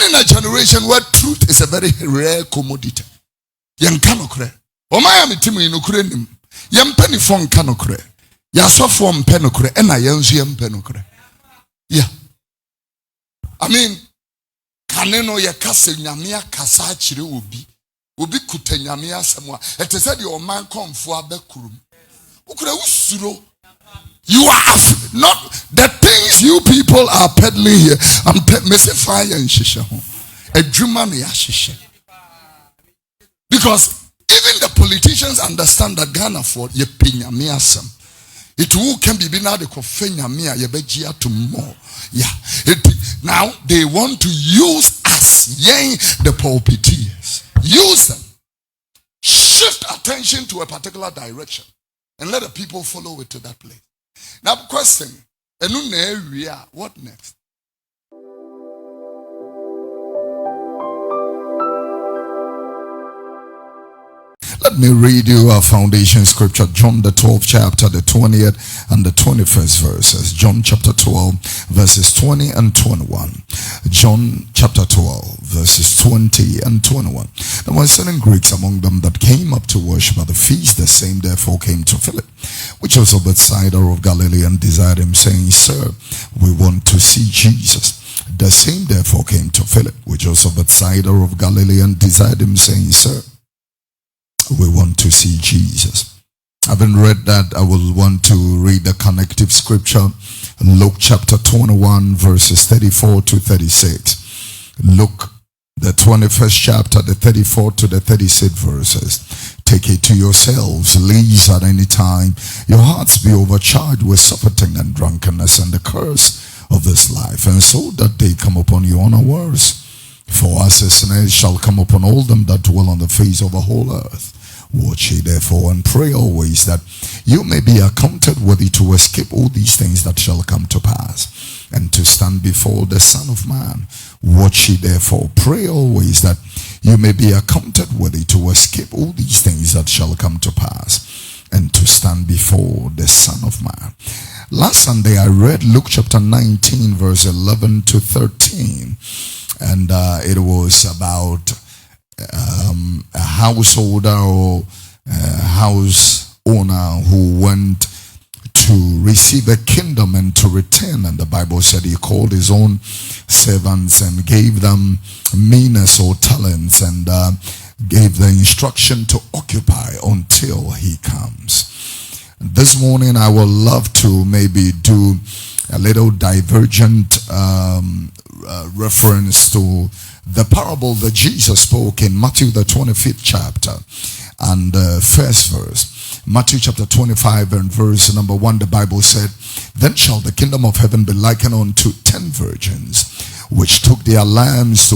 in a generation where truth is a very rare commodity. Yenka nokre. Omaya mitimu inokure nim. Yempeni fon kanokre. Yasofo mpe nokre. Ena yenzu yempe nokre. Yeah. I mean, kaneno ye kase nyamia kasa achire obi. Obi kute nyamia semwa. Ete said your man come for abekurum. Ukure usuro. You are not the things you people are peddling here. I'm missing fire and shisha. A German shisha. Because even the politicians understand that Ghana for ye pinya miasam. It will can be now the kofenya mia ye bejia to more. Yeah. Now they want to use us, yea, the pulpiteers. Use them. Shift attention to a particular direction and let the people follow it to that place. Now, question, what next? Let me read you our foundation scripture, John the 12th chapter, the 20th and the 21st verses. John chapter 12, verses 20 and 21. John chapter 12, verses 20 and 21. There were certain Greeks among them that came up to worship at the feast. The same therefore came to Philip, which was of Bethsaida of Galilee, and desired him, saying, Sir, we want to see Jesus. The same therefore came to Philip, which was of Bethsaida of Galilee, and desired him, saying, Sir, we want to see Jesus. Having read that, I will want to read the connective scripture, Luke chapter 21, verses 34 to 36. Luke, the 21st chapter, the 34 to the 36 verses. Take it to yourselves, lest at any time your hearts be overcharged with surfeiting and drunkenness and the curse of this life, and so that they come upon you unawares. For as a snare shall come upon all them that dwell on the face of the whole earth. Watch ye therefore and pray always, that you may be accounted worthy to escape all these things that shall come to pass, and to stand before the Son of Man. Watch ye therefore, pray always, that you may be accounted worthy to escape all these things that shall come to pass, and to stand before the Son of Man. Last Sunday I read Luke chapter 19, verse 11 to 13, and it was about a householder or a house owner who went to receive a kingdom and to return, and the Bible said he called his own servants and gave them minas or talents, and gave the instruction to occupy until he comes. This morning I would love to maybe do a little divergent reference to the parable that Jesus spoke in Matthew the 25th chapter and the first verse. Matthew chapter 25 and verse number 1, the Bible said, Then shall the kingdom of heaven be likened unto 10 virgins, which took their lamps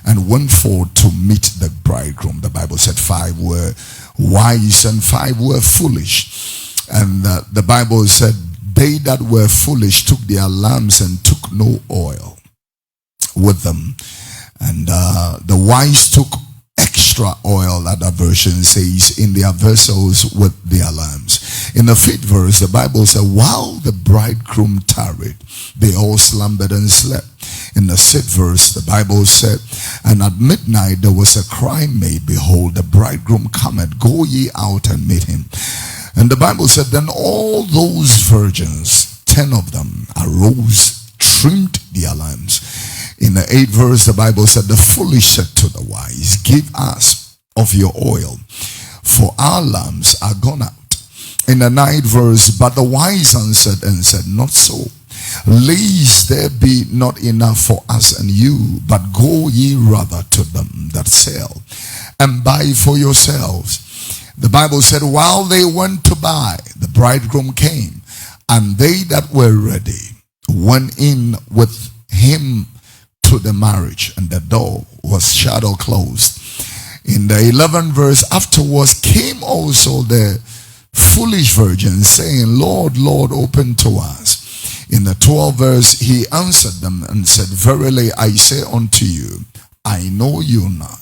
and went forth to meet the bridegroom. The Bible said 5 were wise and 5 were foolish. And the Bible said, they that were foolish took their lamps and took no oil with them. And the wise took extra oil, that version says, in their vessels with their lamps. In the 5th verse, the Bible said, while the bridegroom tarried, they all slumbered and slept. In the 6th verse, the Bible said, and at midnight there was a cry made, behold, the bridegroom cometh, go ye out and meet him. And the Bible said, then all those virgins, 10 of them, arose, trimmed their lamps. In the 8th verse, the Bible said, the foolish said to the wise, give us of your oil, for our lamps are gone out. In the 9th verse, but the wise answered and said, not so, lest there be not enough for us and you, but go ye rather to them that sell, and buy for yourselves. The Bible said, while they went to buy, the bridegroom came, and they that were ready went in with him to the marriage, and the door was shut or closed. In the 11th verse, afterwards came also the foolish virgins, saying, Lord, Lord, open to us. In the 12th verse, he answered them and said, verily I say unto you, I know you not.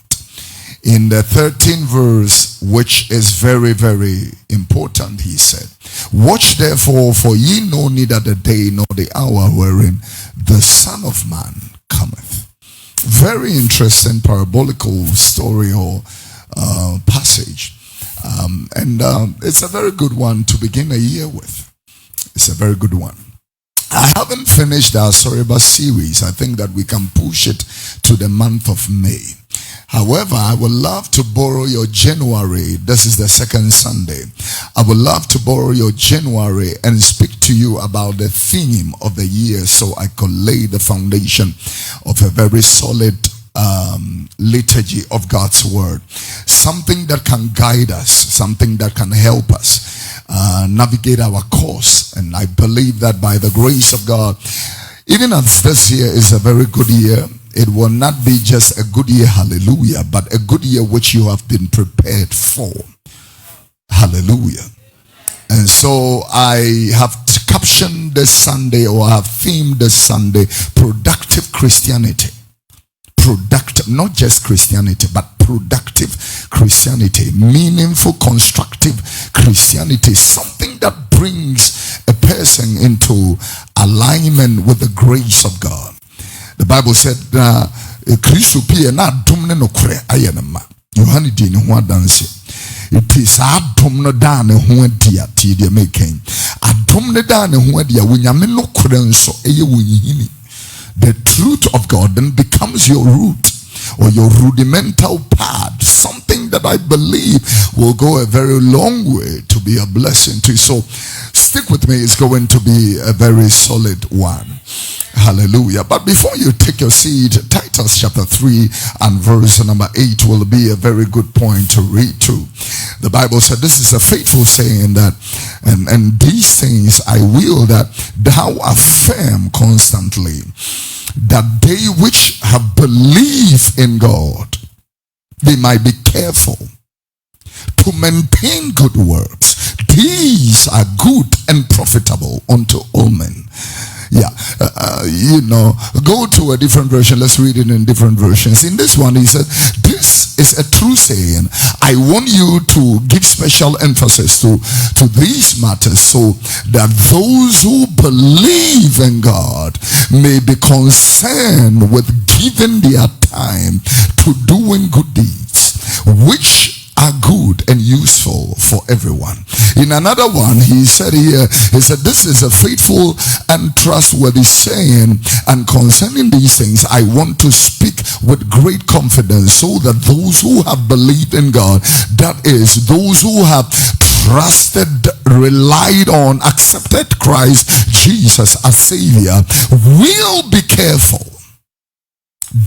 In the 13th verse, which is very, very important, he said, watch therefore, for ye know neither the day nor the hour wherein the Son of Man cometh. very interesting parabolical story or passage. And it's a very good one to begin a year with. It's a very good one. I haven't finished our Soreba series. I think that we can push it to the month of May. However, I would love to borrow your January. This is the second Sunday. I would love to borrow your January and speak to you about the theme of the year so I could lay the foundation of a very solid liturgy of God's word. Something that can guide us, something that can help us navigate our course. And I believe that by the grace of God, even as this year is a very good year, it will not be just a good year, hallelujah, but a good year which you have been prepared for. Hallelujah. And so I have captioned this Sunday, or I have themed this Sunday, productive Christianity. Productive, not just Christianity, but productive Christianity, meaningful, constructive Christianity, something that brings a person into alignment with the grace of God. The Bible said, Christo pia na domne Nokware Ayera ma. Yohane di ne ho adanse. It is adom no da ne ho adia ti de making. Adom ne da ne ho adia wonyame Nokware nso eye wonyini. The truth of God then becomes your root or your rudimental part, something that I believe will go a very long way to be a blessing to you. So stick with me, it's going to be a very solid one. Hallelujah. But before you take your seat, Titus chapter 3 and verse number 8 will be a very good point to read through. The Bible said, this is a faithful saying that, and these things I will that thou affirm constantly, that they which have believed in God, they might be careful to maintain good works. These are good and profitable unto all men. Yeah, go to a different version. Let's read it in different versions. In this one, he said, this is a true saying. I want you to give special emphasis to these matters so that those who believe in God may be concerned with giving their time to doing good deeds, which are good and useful for everyone. In another one, he said this is a faithful and trustworthy saying, and concerning these things I want to speak with great confidence, so that those who have believed in God, that is, those who have trusted, relied on, accepted Christ Jesus as Savior, will be careful.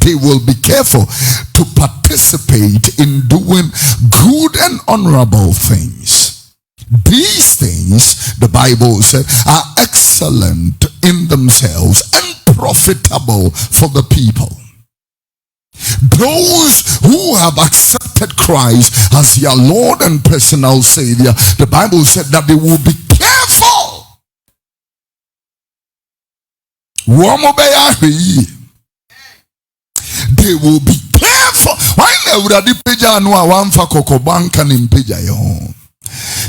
They will be careful to participate in doing good and honorable things. These things, the Bible said, are excellent in themselves and profitable for the people. Those who have accepted Christ as their Lord and personal Savior, the Bible said that they will be careful. They will be careful.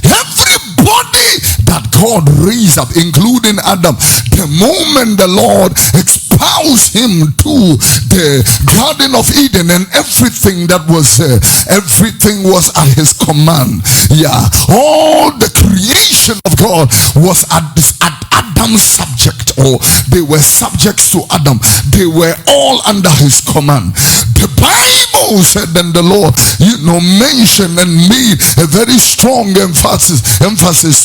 Everybody that God raised up, including Adam, the moment the Lord espoused him to the Garden of Eden and everything that was there, everything was at his command. Yeah, all the creation of God was at Adam's subject, or they were subjects to Adam. They were all under his command. The Bible said, then the Lord, mentioned and made a very strong emphasis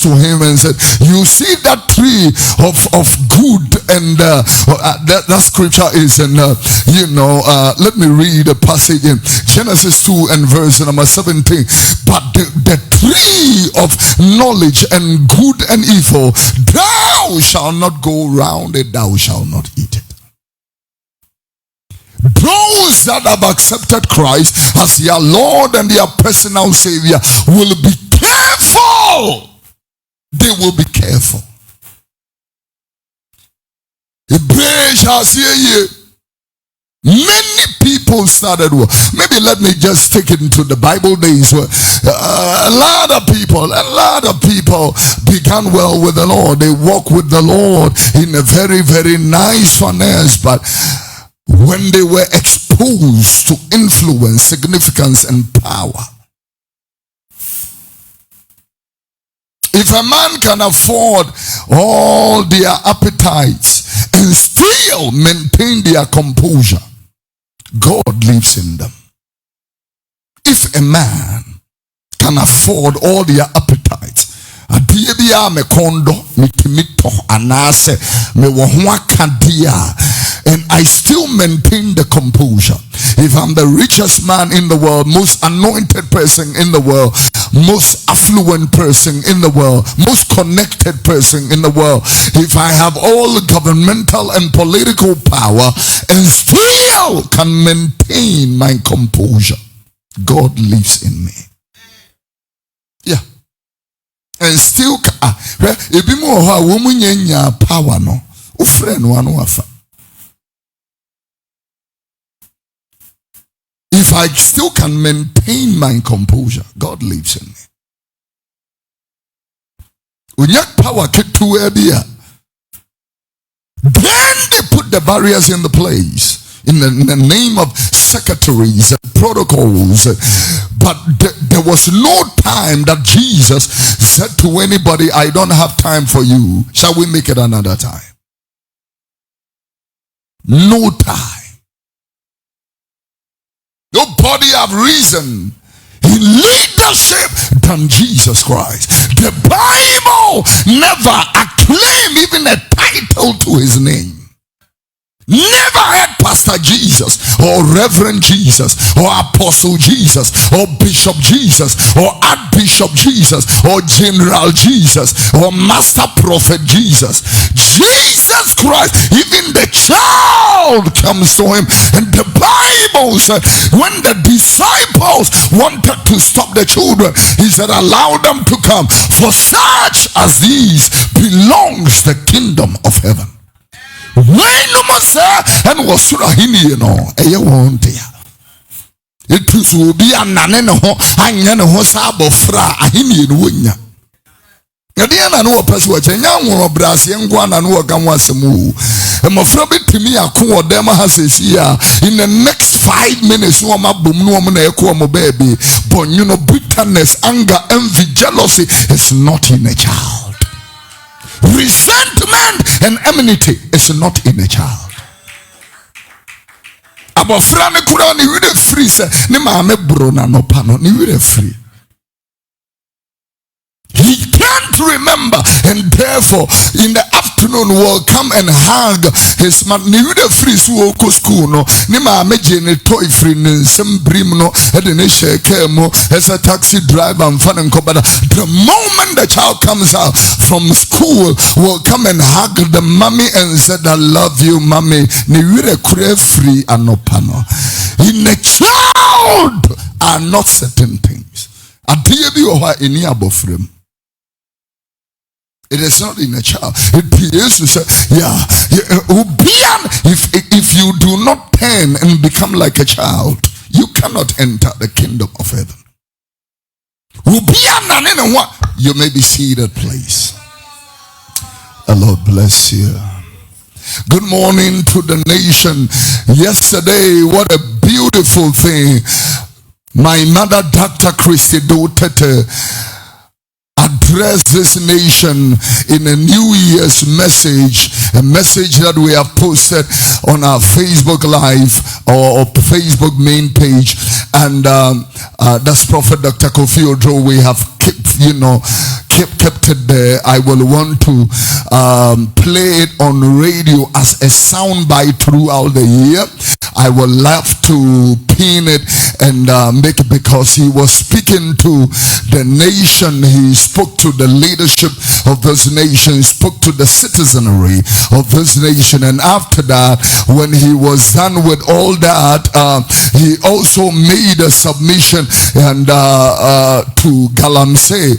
to him and said, you see that tree of good, and that scripture is in let me read a passage in Genesis 2 and verse number 17. But the tree of knowledge and good and evil, thou shalt not go round it, thou shalt not eat it. Those that have accepted Christ as their Lord and their personal Savior will be careful. They will be careful. Many people started well. Maybe let me just take it into the Bible days where a lot of people began well with the Lord. They walk with the Lord in a very, very nice finesse, but when they were exposed exposed to influence, significance, and power. If a man can afford all their appetites and still maintain their composure, God lives in them. If a man can afford all their appetites, me kondo, me timito, anase, me wahuakadia, and I still maintain the composure. If I'm the richest man in the world, most anointed person in the world, most affluent person in the world, most connected person in the world, if I have all the governmental and political power and still can maintain my composure, God lives in me. Yeah. And still ebi mo ha wo munya power no ufre no anu afa. If I still can maintain my composure, God lives in me. Unyak power ketu ebia. Then they put the barriers in the place in the name of secretaries and protocols. But there was no time that Jesus said to anybody, I don't have time for you. Shall we make it another time? No time. Nobody have reason in leadership than Jesus Christ. The Bible never acclaimed even a title to his name. Never had Pastor Jesus or Reverend Jesus or Apostle Jesus or Bishop Jesus or Archbishop Jesus or General Jesus or Master Prophet Jesus. Jesus Christ, even the child comes to him. And the Bible said when the disciples wanted to stop the children, he said, allow them to come, for such as these belongs the kingdom of heaven. When no more say and was surahini, you know, a won't it will be a naneno, and hosabo fra a hini in winya. Yadiana no person was a young one of Brazil and one and work and was a move. And my friend to me, a cool demo has a year in the next 5 minutes. No, my boom, no, my baby, but you know, bitterness, anger, envy, jealousy is not in a child. Resentment and enmity is not in a child. About Frane Kurani, you read free, sir. Nima brona no pano, you read free. He can't remember, and therefore in the afternoon will come and hug his man. Ni the free suoko school no. Nima mejene toy free ni sembrim no. Edene sheke mo as a taxi driver and fun and kobada. The moment the child comes out from school, will come and hug the mommy and said, "I love you, mommy." Ni wire kure free anopano. In a child are not certain things. Adiye bi oha eni abofrem. It is not in a child. It is to say, if you do not turn and become like a child, you cannot enter the kingdom of heaven. You may be seated, please. The Lord bless you. Good morning to the nation. Yesterday, what a beautiful thing. My mother, Dr. Christy Dotete, address this nation in a New Year's message, a message that we have posted on our Facebook Live or Facebook main page, and that's Prophet Dr. Kofi Oduro. We have kept it there. I will want to play it on radio as a soundbite throughout the year. I would love to pin it and make it, because he was speaking to the nation. He spoke to the leadership of this nation, spoke to the citizenry of this nation, and after that, when he was done with all that, he also made a submission and to Galamsey,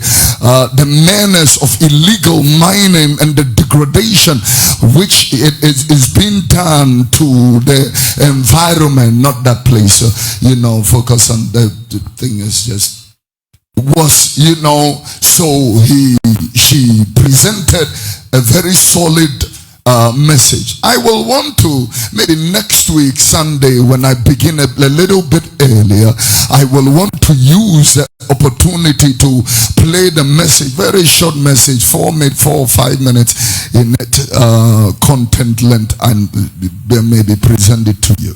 the menace of illegal mining and the degradation which is being done to the environment, not that place. Focus on the thing is just was, so she presented a very solid message. I will want to, maybe next week Sunday, when I begin a little bit earlier, I will want to use the opportunity to play the message, very short message, 4 or 5 minutes in it, content length, and then maybe present it to you.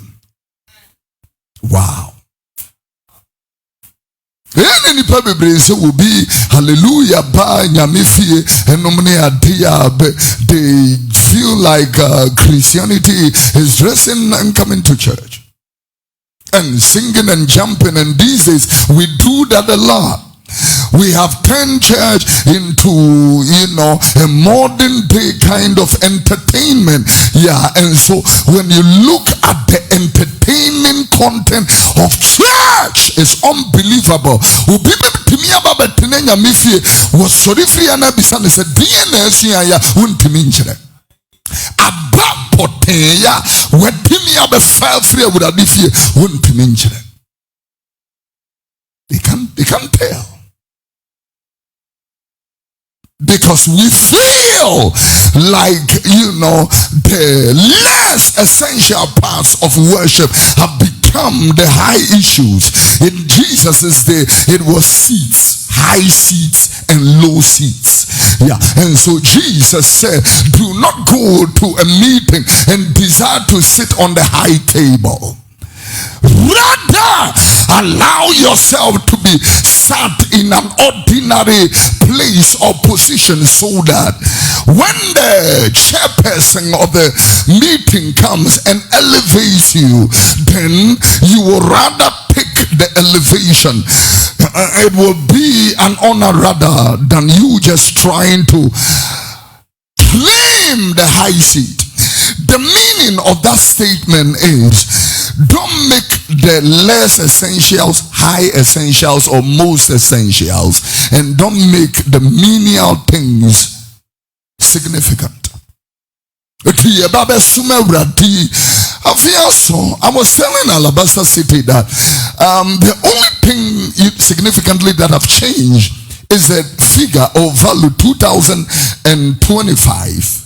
Wow. Any people will be hallelujah by nyamifie and they feel like Christianity is dressing and coming to church and singing and jumping, and these days we do that a lot. We have turned church into, a modern day kind of entertainment. Yeah, and so when you look at the entertaining content of church, it's unbelievable. Was sorry free and abisane said DNS ya untiminchre. Aba poteya wetimia be file free would have been untiminchre. They can't tell. Because we feel like, the less essential parts of worship have become the high issues. In Jesus' day, it was seats, high seats and low seats. Yeah, and so Jesus said, do not go to a meeting and desire to sit on the high table. Rather, allow yourself to be sat in an ordinary place or position, so that when the chairperson of the meeting comes and elevates you, then you will rather pick the elevation. It will be an honor rather than you just trying to claim the high seat. The meaning of that statement is, don't make the less essentials high essentials or most essentials, and don't make the menial things significant. I was telling Alabasta City that the only thing significantly that have changed is the figure or value 2025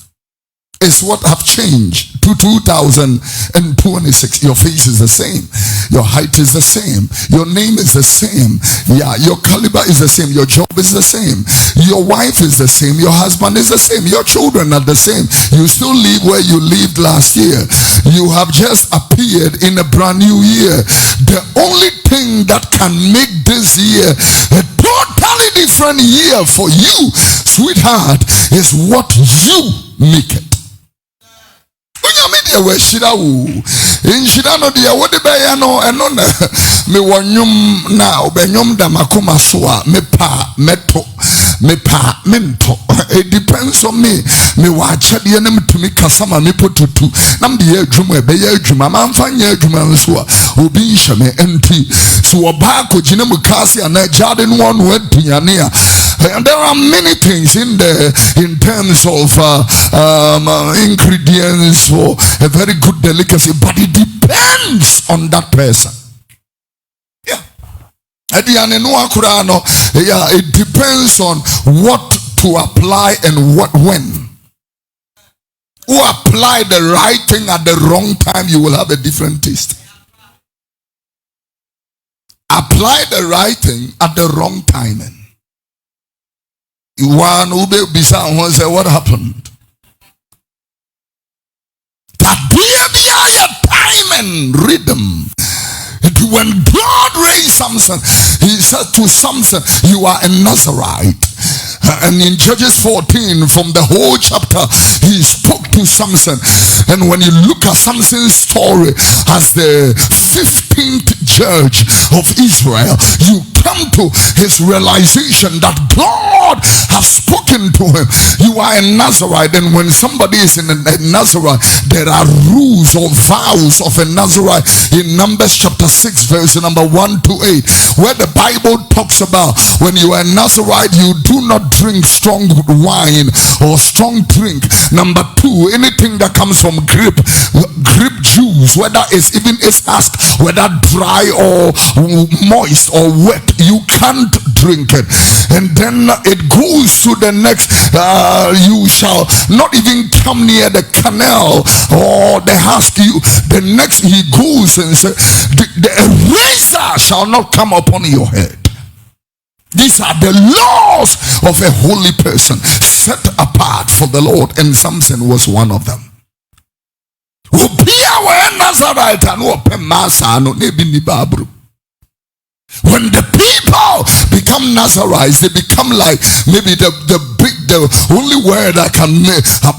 is what have changed to 2026. Your face is the same, your height is the same, your name is the same, yeah, your caliber is the same, your job is the same, your wife is the same, your husband is the same, your children are the same. You still live where you lived last year. You have just appeared in a brand new year. The only thing that can make this year a totally different year for you, sweetheart, is what you make it. We shira wu in shira no dia wo de be ya no eno na me wonyum na obenyum da makoma so a me pa meto me pa mento. It depends on me wa chade na metumi kasama me potutu nam de ya adwuma e be ya adwuma manfa nya adwuma nso a obi nhame enti so oba ko gine mu kasi ana jade no no aduane a. And there are many things in terms of ingredients for a very good delicacy, but it depends on that person. Yeah. It depends on what to apply and when. Who apply the right thing at the wrong time, you will have a different taste. Apply the right thing at the wrong timing. One ube bisa who say, what happened? That be time and rhythm. When God raised Samson, he said to Samson, you are a Nazarite. And in Judges 14, from the whole chapter, he spoke to Samson. And when you look at Samson's story as the 15th judge of Israel, you come to his realization that God has spoken to him. You are a Nazarite, and when somebody is in a Nazarite, there are rules or vows of a Nazarite in Numbers chapter 6 verse number 1 to 8, where the Bible talks about when you are a Nazarite, you do not drink strong wine or strong drink. Number 2, anything that comes from grape juice, whether it's even it's asked whether dry or moist or wet, you can't drink it. And then it goes to the next, you shall not even come near the canal or the husk. The next he goes and says, the razor shall not come upon your head. These are the laws of a holy person set apart for the Lord, and Samson was one of them. When the people become Nazarites, they become like maybe the only word I can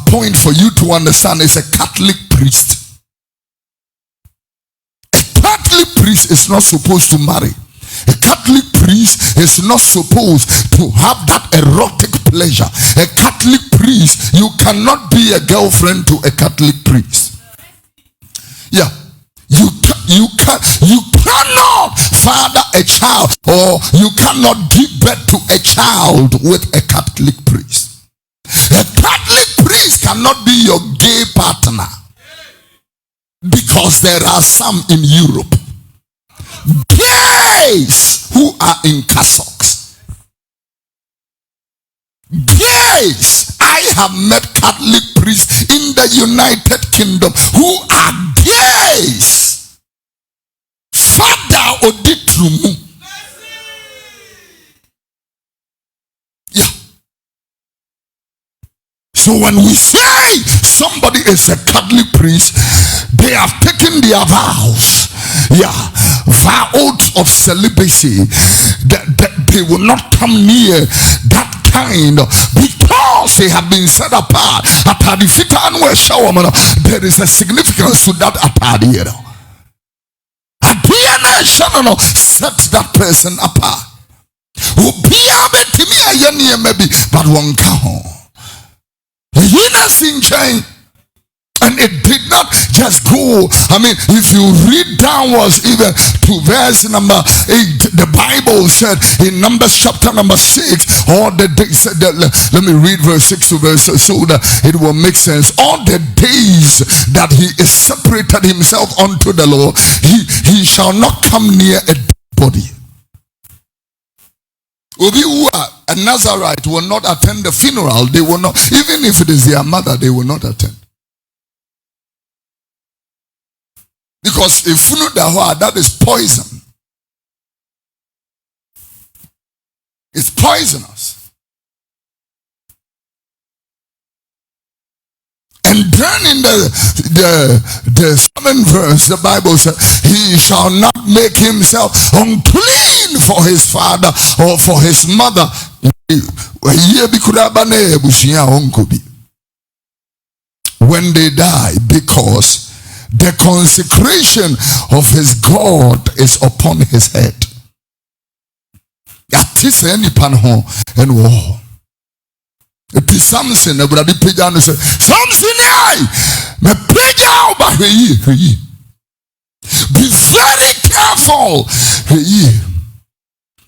point for you to understand is a Catholic priest. A Catholic priest is not supposed to marry. A Catholic priest is not supposed to have that erotic pleasure. A Catholic priest, you cannot be a girlfriend to a Catholic priest. Yeah, you cannot father a child, or you cannot give birth to a child with a Catholic priest. A Catholic priest cannot be your gay partner, because there are some in Europe, gays who are in cassocks. Gays. I have met Catholic priests in the United Kingdom who are gays. Father Oditrumu. Yeah. So when we say somebody is a Catholic priest, they have taken their vows. Yeah, vows of celibacy, that they will not come near that kind, because they have been set apart. There is a significance to that atadi. Set that person apart. But one count. And it did not just go. I mean, if you read downwards even to verse number 8, the Bible said in Numbers chapter number 6, all the days, let me read verse 6 to verse so that it will make sense. All the days that he is separated himself unto the Lord, he shall not come near a body. Obi who are a Nazarite will not attend the funeral. They will not, even if it is their mother, they will not attend. Because if you know that is poison. It's poisonous. And then in the 7th verse, the Bible says, he shall not make himself unclean for his father or for his mother. When they die, because the consecration of his God is upon his head. It is Samson. Samson, be very careful.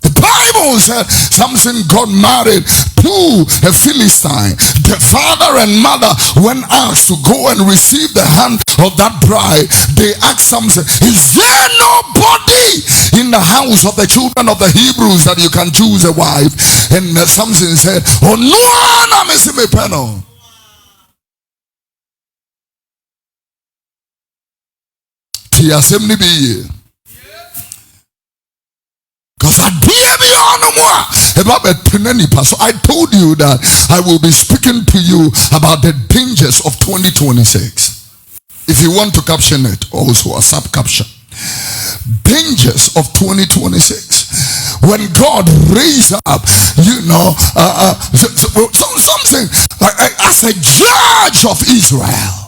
The Bible said Samson got married to a Philistine. The father and mother, when asked to go and receive the hand of that bride, they asked Samson, is there nobody in the house of the children of the Hebrews that you can choose a wife? And Samson said, oh no, I'm a semi-penal. Because I told you that I will be speaking to you about the dangers of 2026. If you want to caption it, also a sub-caption. Dangers of 2026. When God raised up, something as a judge of Israel.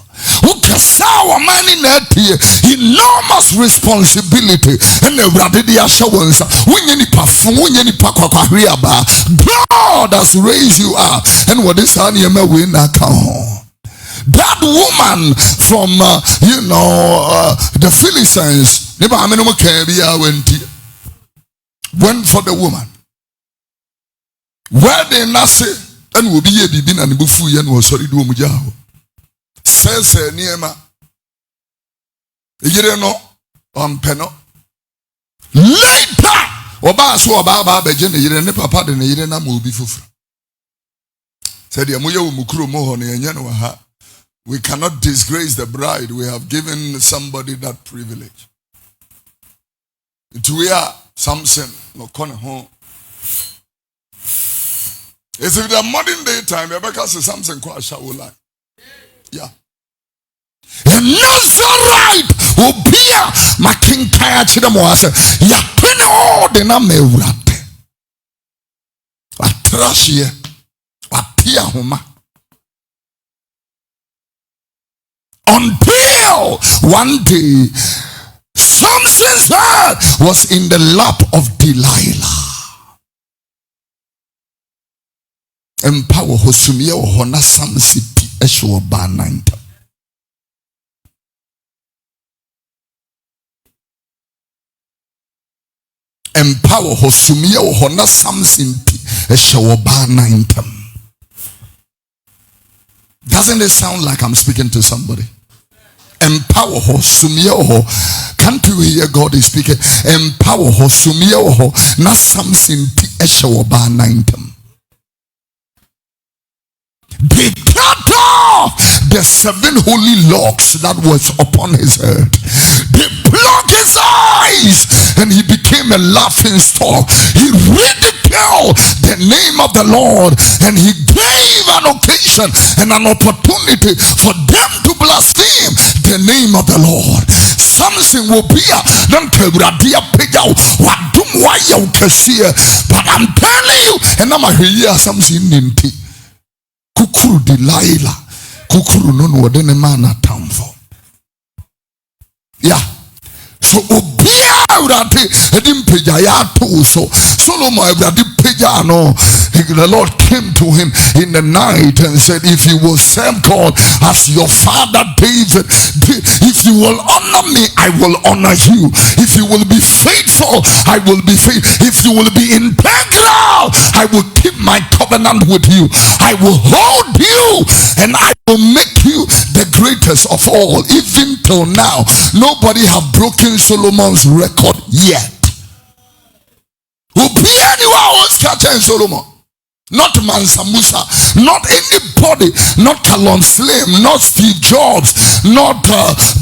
Enormous responsibility, and God has raised you up. And what is that woman from the Philistines went for the woman where they nase and will be a bibin and bufu yen was sorry do mujaho. Says Niema Yereno on Peno. Later, Oba so oba ba beje ne yire ne papa de ne yire na mo bi fufuru. Said ya moye wo mukuro mo ho ne enya no ha. We cannot disgrace the bride. We have given somebody that privilege. To wear Samson no kone ho. It's in the modern day time, Rebecca says Samson kwa shawula. Yeah. And Nazarite will be my king kaya chida moase. Ya pene all the na me urate. Atrashie. Atia homa. Until one day, Samson's head was in the lap of Delilah. Empower Hosumia Hona Samson Esho Bananta. Empower Hosumia Hona Samson Esho Bananta. Doesn't it sound like I'm speaking to somebody? Empower ho sumio. Can't you hear God is speaking? Empower ho sumio. Na Samson ti eshawoba nintem. They cut off the 7 holy locks that was upon his head. They plucked his eyes and he became a laughing stock. He ridiculed the name of the Lord and he gave an occasion and an opportunity for them to blaspheme the name of the Lord. Something will be a but I'm telling you, and I'm here something in tea. Kukuru Delilah, Kukuru no wadene mana tamfo. Yeah. So obia urate edim peja ya to so Solomon urate peja no. The Lord came to him in the night and said, if you will serve God as your father David, if you will honor me, I will honor you. If you will be faithful, I will be faithful. If you will be integral, I will keep my covenant with you. I will hold you and I will make you the greatest of all. Even till now, nobody have broken Solomon's record yet. Who be anyone was catching Solomon? Not Mansa Musa, not anybody, not Callum Slim, not Steve Jobs, not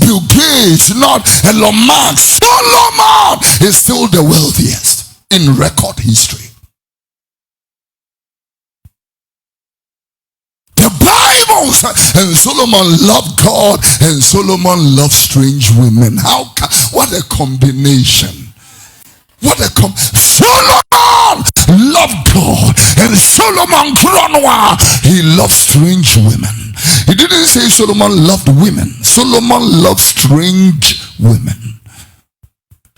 Bill Gates, not Elon Musk. Solomon is still the wealthiest in record history. The Bible says, and Solomon loved God and Solomon loved strange women. What a combination. What a Solomon loved God and Solomon he loved strange women. He didn't say Solomon loved women. Solomon loved strange women.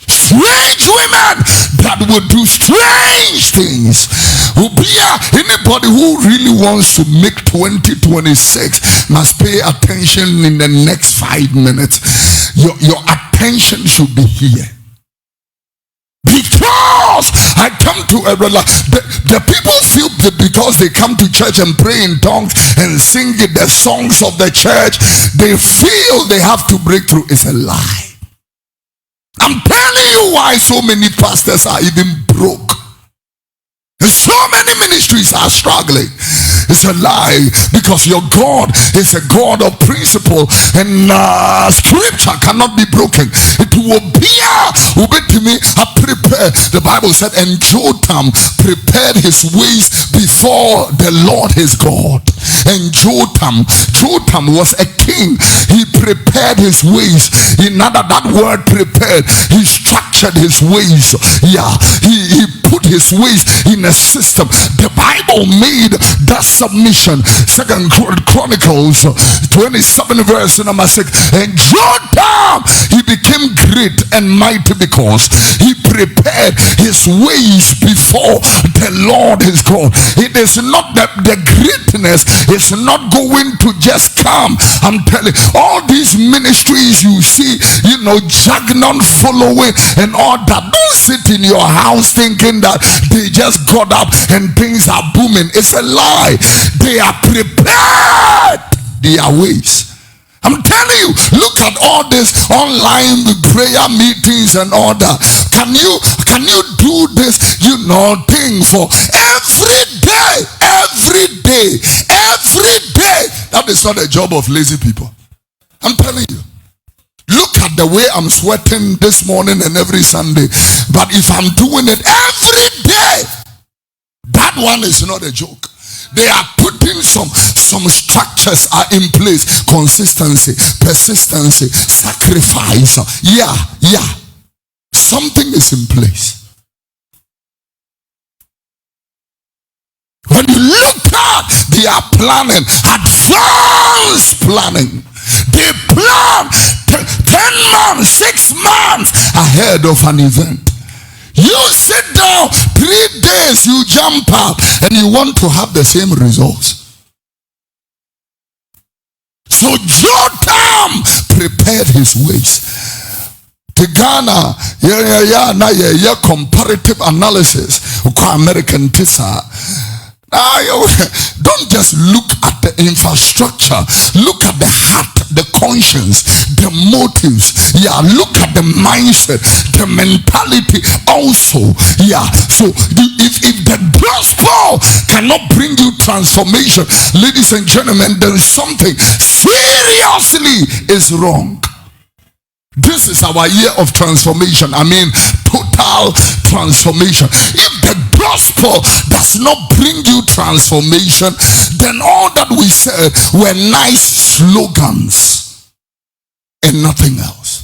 Strange women that would do strange things. Anybody who really wants to make 2026 must pay attention in the next 5 minutes. Your attention should be here. Because I come to the people feel that because they come to church and pray in tongues and sing the songs of the church, they feel they have to break through. It's a lie. I'm telling you why so many pastors are even broke. And so many ministries are struggling. It's a lie, because your God is a God of principle, and scripture cannot be broken. It will be to me. The Bible said, and Jotham prepared his ways before the Lord his God. And Jotham was a king. He prepared his ways. In that word prepared, he structured his ways. Yeah, he put his ways in a system. The Bible made that submission. 2 Chronicles 27 verse number 6. And Jotham, he became great and mighty because he prepared his ways before the Lord his God. It is not that the greatness is not going to just come. I'm telling you, all these ministries you see, Jagnon following and all that. Don't sit in your house thinking that they just got up and things are booming. It's a lie. They are prepared their ways. I'm telling you, look at all this online prayer meetings and all that. Can you do this, thing for every day? That is not a job of lazy people. I'm telling you. Look at the way I'm sweating this morning and every Sunday. But if I'm doing it every day, that one is not a joke. They are putting some structures are in place. Consistency, persistency, sacrifice. Yeah. Something is in place. When you look at, they are planning, advanced planning. They plan 10 months, 6 months ahead of an event. You sit down 3 days, you jump up, and you want to have the same results. So Jotham prepared his ways. To Ghana, comparative analysis, American Tisa. Don't just look at the infrastructure. Look at the heart, the conscience, the motives. Look at the mindset, the mentality also. So if the gospel cannot bring you transformation, ladies and gentlemen, there is something seriously is wrong. This is our year of transformation. I mean, total transformation. If the gospel does not bring you transformation, then all that we said were nice slogans and nothing else.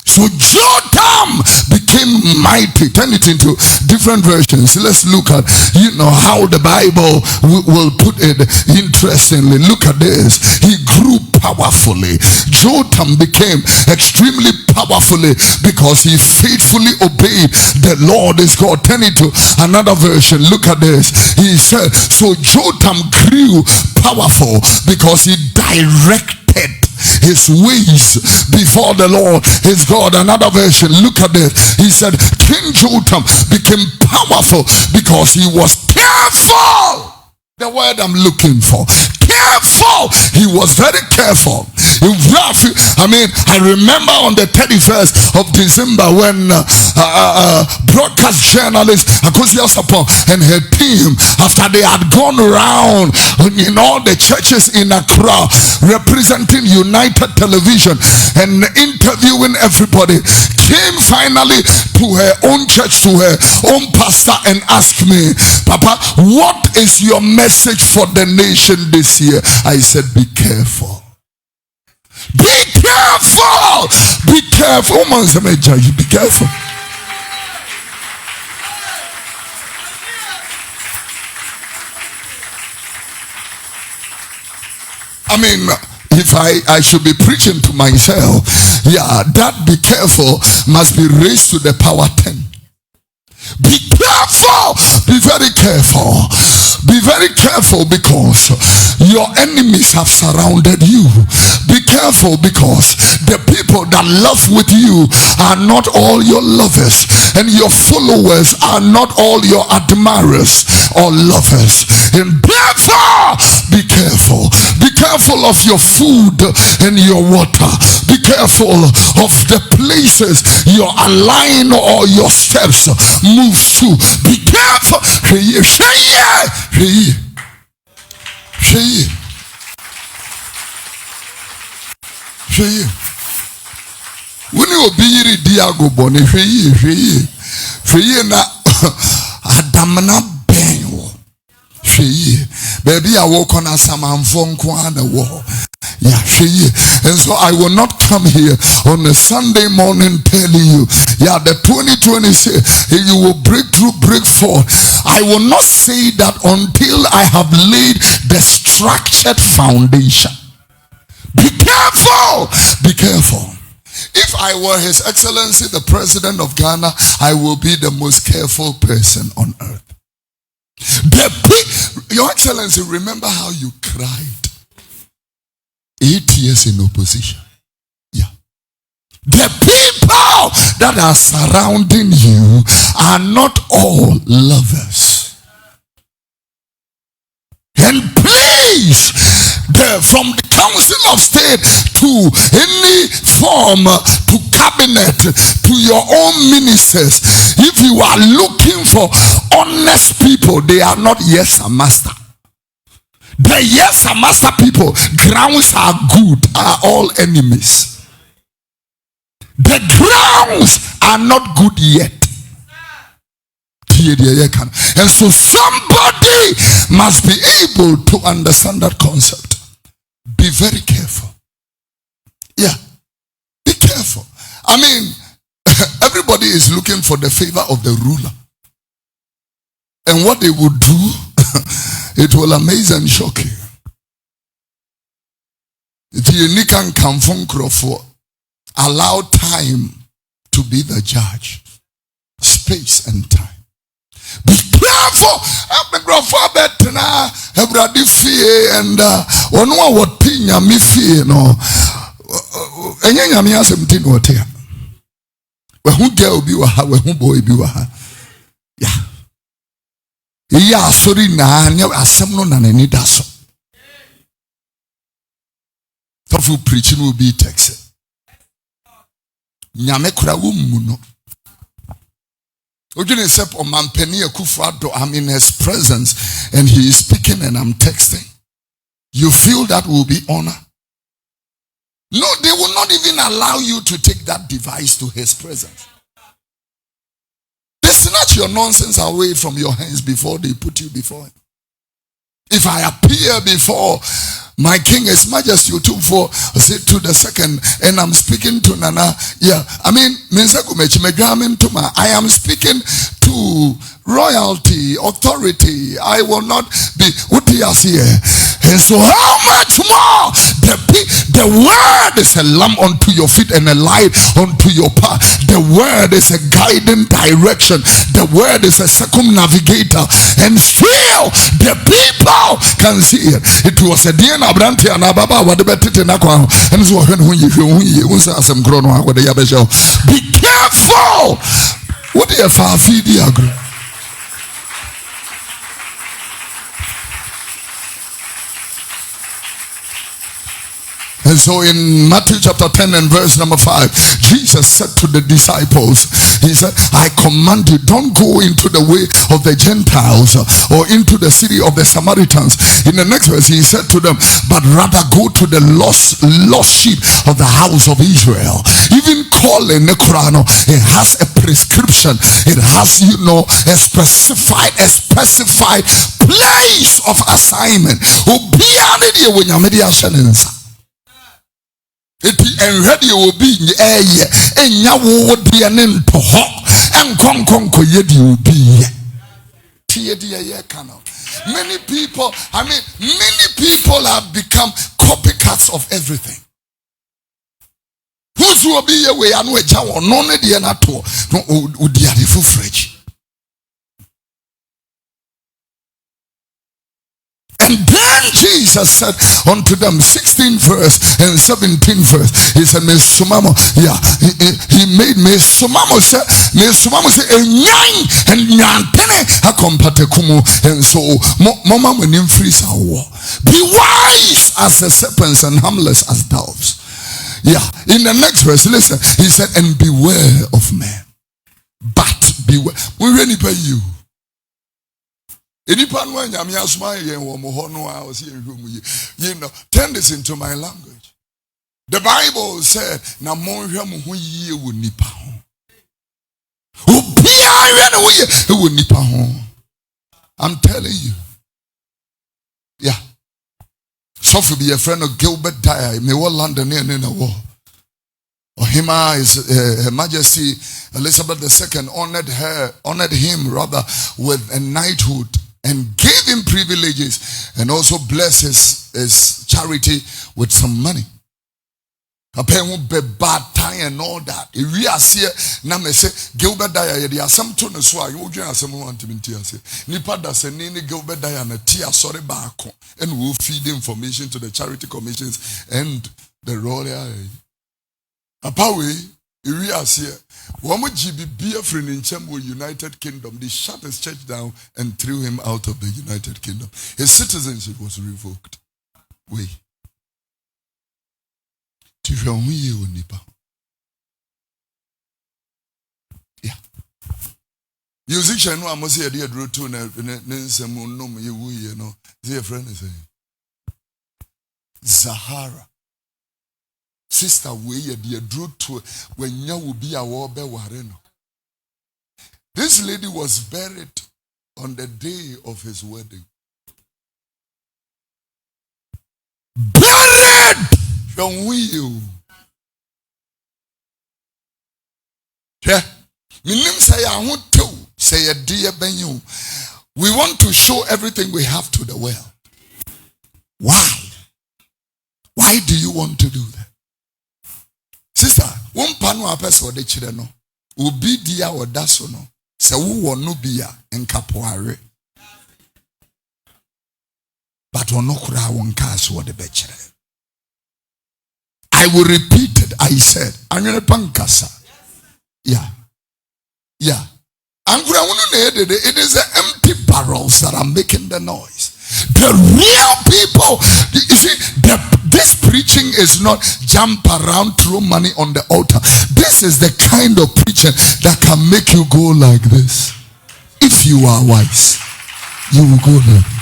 So Jotham became mighty. Turn it into different versions. Let's look at, how the Bible will put it interestingly. Look at this. He grew powerfully. Jotham became extremely powerfully because he faithfully obeyed the Lord his God. Turn it to another version. Look at this. He said, so Jotham grew powerful because he directed his ways before the Lord his God. Another version, look at this. He said King Jotham became powerful because he was careful. The word I'm looking for. Careful. He was very careful. I remember on the 31st of December when broadcast journalist Akosia Sapon and her team, after they had gone around in all the churches in Accra representing United Television and interviewing everybody, came finally to her own church, to her own pastor, and asked me, Papa, what is your message for the nation this year? I said, be careful. Be careful. Be careful. Be careful. I mean, if I should be preaching to myself, that be careful must be raised to the power 10. Be careful. Be very careful. Be very careful because your enemies have surrounded you. Be careful because the people that love with you are not all your lovers, and your followers are not all your admirers or lovers. And therefore, be careful. Be careful of your food and your water. Be careful of the places your line or your steps moves to. Be careful. When you be diago boni na adamna benwo baby I walk on a samanfon kwa na wo. And so I will not come here on a Sunday morning telling you, the 2026 you will break through, break forth. I will not say that until I have laid the structured foundation. Be careful. Be careful. If I were His Excellency the President of Ghana, I will be the most careful person on earth. Your Excellency, remember how you cried 8 years in opposition. The people that are surrounding you are not all lovers. And please, from the council of state to any form, to cabinet, to your own ministers, if you are looking for honest people, they are not yes and master. The yes and master people, grounds are good, are all enemies. The grounds are not good yet. And so somebody must be able to understand that concept. Be very careful. Yeah, be careful. I mean, everybody is looking for the favor of the ruler. And what they would do, it will amaze and shock you. Allow time to be the judge. Space and time. Be careful. And one what thing me fear no. Enya me asem tin what here. We who girl be wa, we who boy be wa. Yeah. Yeah, sorry na nya asem no na ni da so. Tofu preaching will be text. Nyame kura wo mu no. I'm in his presence and he is speaking and I'm texting. You feel that will be honor? No, they will not even allow you to take that device to his presence. They snatch your nonsense away from your hands before they put you before him. If I appear before my King, His Majesty, to the second, and I'm speaking to Nana. Yeah, I mean, I am speaking to royalty, authority. I will not be here. And so how much more the word is a lamp unto your feet and a light unto your path. The word is a guiding direction. The word is a circumnavigator, and still the people can see it. It was a DNA Abranti and Ababa what the better nakwa and so be careful. What do you feed the agro? And so in Matthew chapter 10 and verse number 5, Jesus said to the disciples, he said, I command you, don't go into the way of the Gentiles or into the city of the Samaritans. In the next verse, he said to them, but rather go to the lost sheep of the house of Israel. Even calling Nokware, it has a prescription. It has, a specified place of assignment. It and ready will be and yawo dianin to ho and konko yedi will be many people have become copycats of everything. Who's will be away and we jaw no need na to no dia the full fridge. And then Jesus said unto them, 16 verse and 17 verse, he said, he made me sumamo say and nyantene akompate kumu. And so mama when freeze our be wise as the serpents and harmless as doves. Yeah, in the next verse, listen, he said, and beware of men, but beware. We really pay you. Turn this into my language. The Bible said, I'm telling you. Yeah. So for be a friend of Gilbert Dyer, may well London in a war. Ohima is Her Majesty Elizabeth II honored him with a knighthood and gave him privileges and also blessed his charity with some money. Bad time and all that. If we are here, now me say Gilbert Dyer, there are some tunes so you will join some want to be Nipa does a nini Gilbert Dyer and a tea sorry back and we'll feed information to the charity commissions and the royal. Apawe, if we are here, one would be a friend in Chemwo United Kingdom. They shut his church down and threw him out of the United Kingdom. His citizenship was revoked. Yeah. Musician no amosi e dey duro to na nsem nom ye wu ye no. Say friend is Zahara. Sister we ye dey duro to when nya will be a wo be ware no. This lady was buried on the day of his wedding. Buried from you. Yeah. Minim say I want to say a dear Benyu. We want to show everything we have to the world. Why? Why do you want to do that? Sister, one pano a person de chireno. Ubi dia or dasono. Se wo no bia enkapoare. But ono kura won cast what the bechere. I will repeat it. I said, Anyone pankasa. Yeah. Yeah. It is the empty barrels that are making the noise. The real people, you see, this preaching is not jump around, throw money on the altar. This is the kind of preaching that can make you go like this. If you are wise, you will go like this.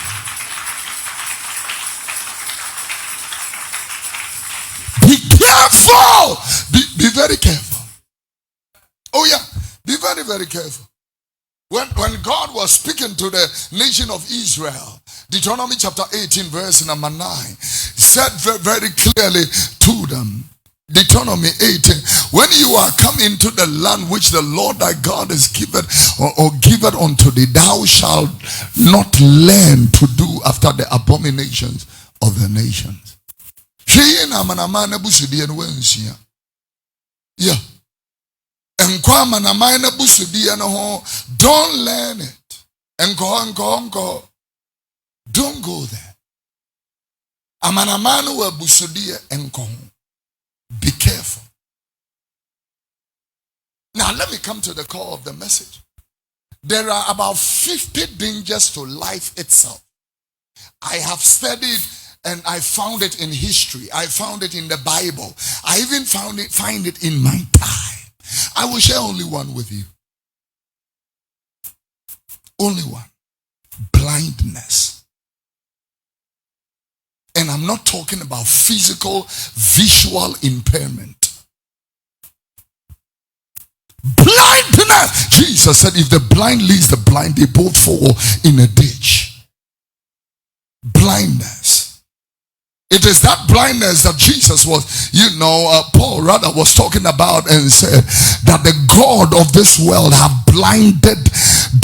Be careful. Be very careful. Oh yeah, be very, very careful. When God was speaking to the nation of Israel, Deuteronomy chapter 18 verse number 9, said very clearly to them, Deuteronomy 18, when you are come into the land which the Lord thy God is given or given unto thee, thou shalt not learn to do after the abominations of the nations. Yeah. Don't learn it. Don't go there. Be careful. Now let me come to the core of the message. There are about 50 dangers to life itself. I have studied and I found it in history. I found it in the Bible. I even find it in my time. I will share only one with you. Only one. Blindness. And I'm not talking about physical, visual impairment. Blindness. Jesus said if the blind leads the blind, they both fall in a ditch. Blindness. It is that blindness that Jesus was, Paul rather was talking about and said that the God of this world have blinded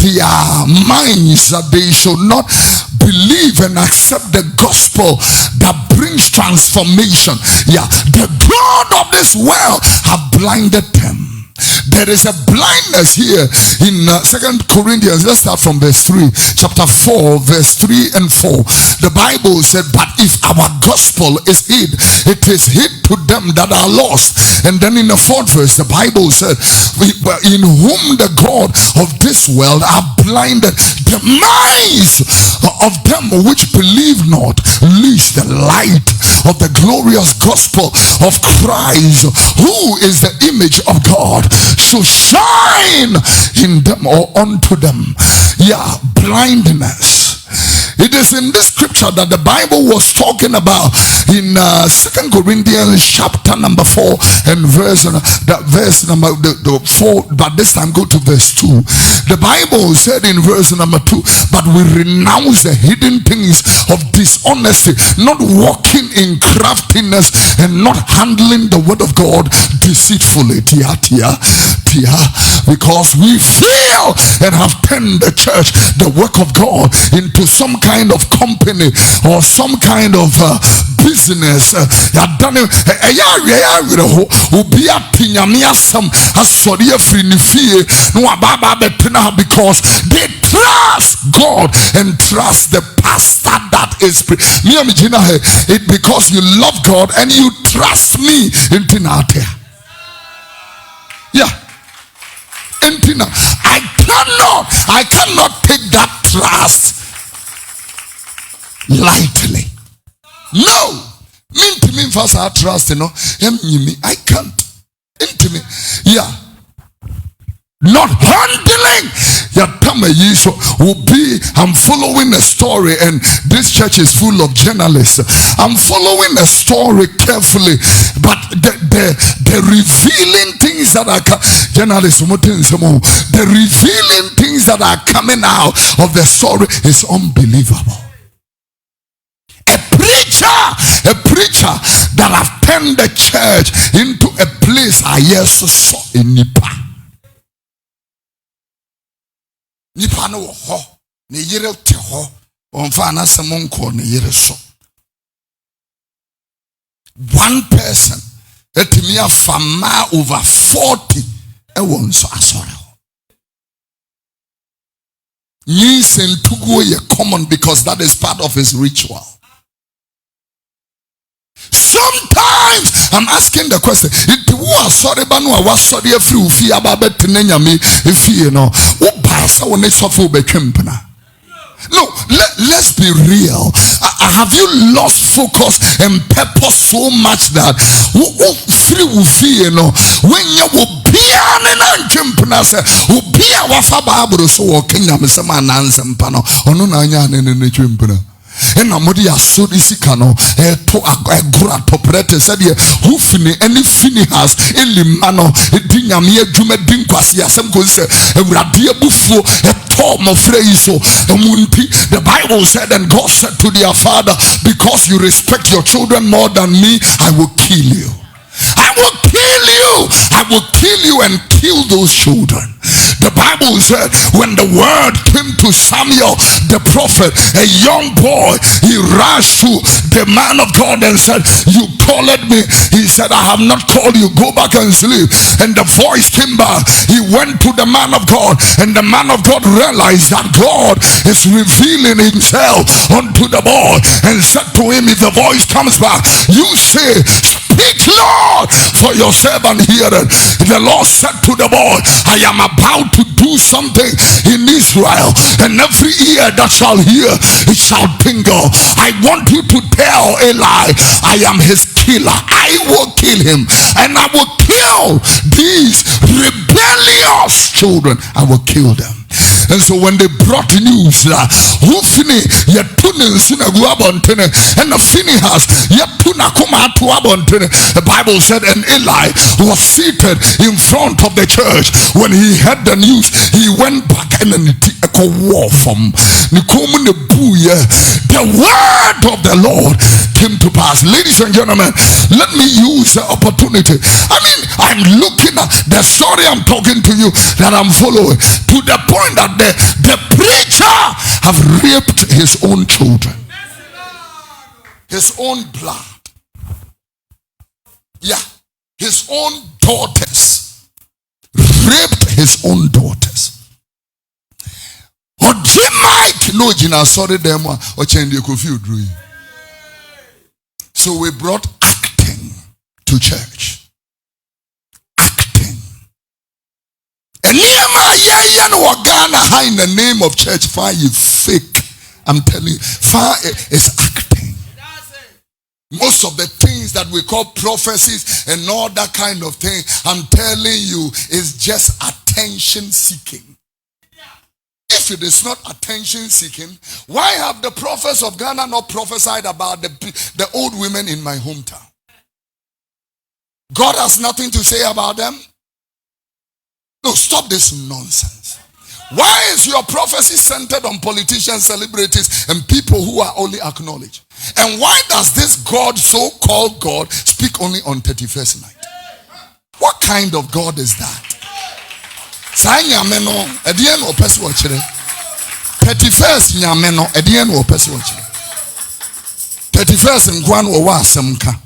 their minds that they should not believe and accept the gospel that brings transformation. Yeah, the God of this world have blinded them. There is a blindness here in 2 Corinthians. Let's start from verse 3. Chapter 4, verse 3 and 4. The Bible said, but if our gospel is hid, it is hid to them that are lost. And then in the 4th verse, the Bible said, in whom the God of this world are blinded the minds of them which believe not, lest the light of the glorious gospel of Christ, who is the image of God, should shine in them or unto them. Yeah, blindness. It is in this scripture that the Bible was talking about in 2 Corinthians chapter number 4 and verse number 4, but this time go to verse 2. The Bible said in verse number 2, but we renounce the hidden things of dishonesty, not walking in craftiness and not handling the word of God deceitfully. Because we feel and have turned the church, the work of God, into some kind of company or some kind of business. Because they trust God and trust the pastor that is it because you love God and you trust me. Yeah. I cannot take that trust lightly. No. fast I trust, I can't. Intimate. Yeah. Not handling your time will be. I'm following a story, and this church is full of journalists. I'm following a story carefully, but the revealing things that are journalists, the revealing things that are coming out of the story is unbelievable. A preacher that have turned the church into a place I saw in Nipa. Nipa no ho ne yere te ho onfa na semonko ne yere so. One person etimi afama over 40 e won so asore ho. Yinsen tugo ye common because that is part of his ritual. Sometimes I'm asking the question, if you are sorry, but no, I was sorry if you fear about me, if you know, what pass on this of no, let's be real. Have you lost focus and purpose so much that when you will be an entrepreneur, will be a wafa babro so kingdom is a man and pano or no nanya. And Amodi Asud Isikano to a gura toprete said ye who fini any fini has in limano dinyamia jume dinkwasi yasem goze radia bufo a tom of freiso the Bible said, and God said to their father, because you respect your children more than me, I will kill you. I will kill you. I will kill you and kill those children. The Bible said when the word came to Samuel the prophet, a young boy, he rushed to the man of God and said, you called me. He said, I have not called you, go back and sleep. And the voice came back. He went to the man of God, and the man of God realized that God is revealing himself unto the boy and said to him, if the voice comes back, you say, speak, Lord, for your servant heareth. The Lord said to the boy, I am about to do something in Israel, and every ear that shall hear, it shall tingle. I want you to tell Eli, I am his killer. I will kill him, and I will kill these rebellious children. I will kill them. And so when they brought news that and the Phinehas the Bible said, and Eli was seated in front of the church. When he heard the news, he went back and war from the word of the Lord came to pass. Ladies and gentlemen, let me use the opportunity. I mean, I'm looking at the story I'm talking to you that I'm following to the point that the preacher have raped his own children, his own blood. Yeah, his own daughters, raped his own daughters. So we brought acting to church. Acting. And in the name of church, fire you fake. I'm telling you, fire is acting. Most of the things that we call prophecies and all that kind of thing, I'm telling you, is just attention seeking. If it is not attention seeking, why have the prophets of Ghana not prophesied about the old women in my hometown? God has nothing to say about them? No, stop this nonsense. Why is your prophecy centered on politicians, celebrities, and people who are only acknowledged? And why does this God, so-called God, speak only on 31st night? What kind of God is that? 31st nyameno edian wo pese wo kire 31st ngwan wo wasemka.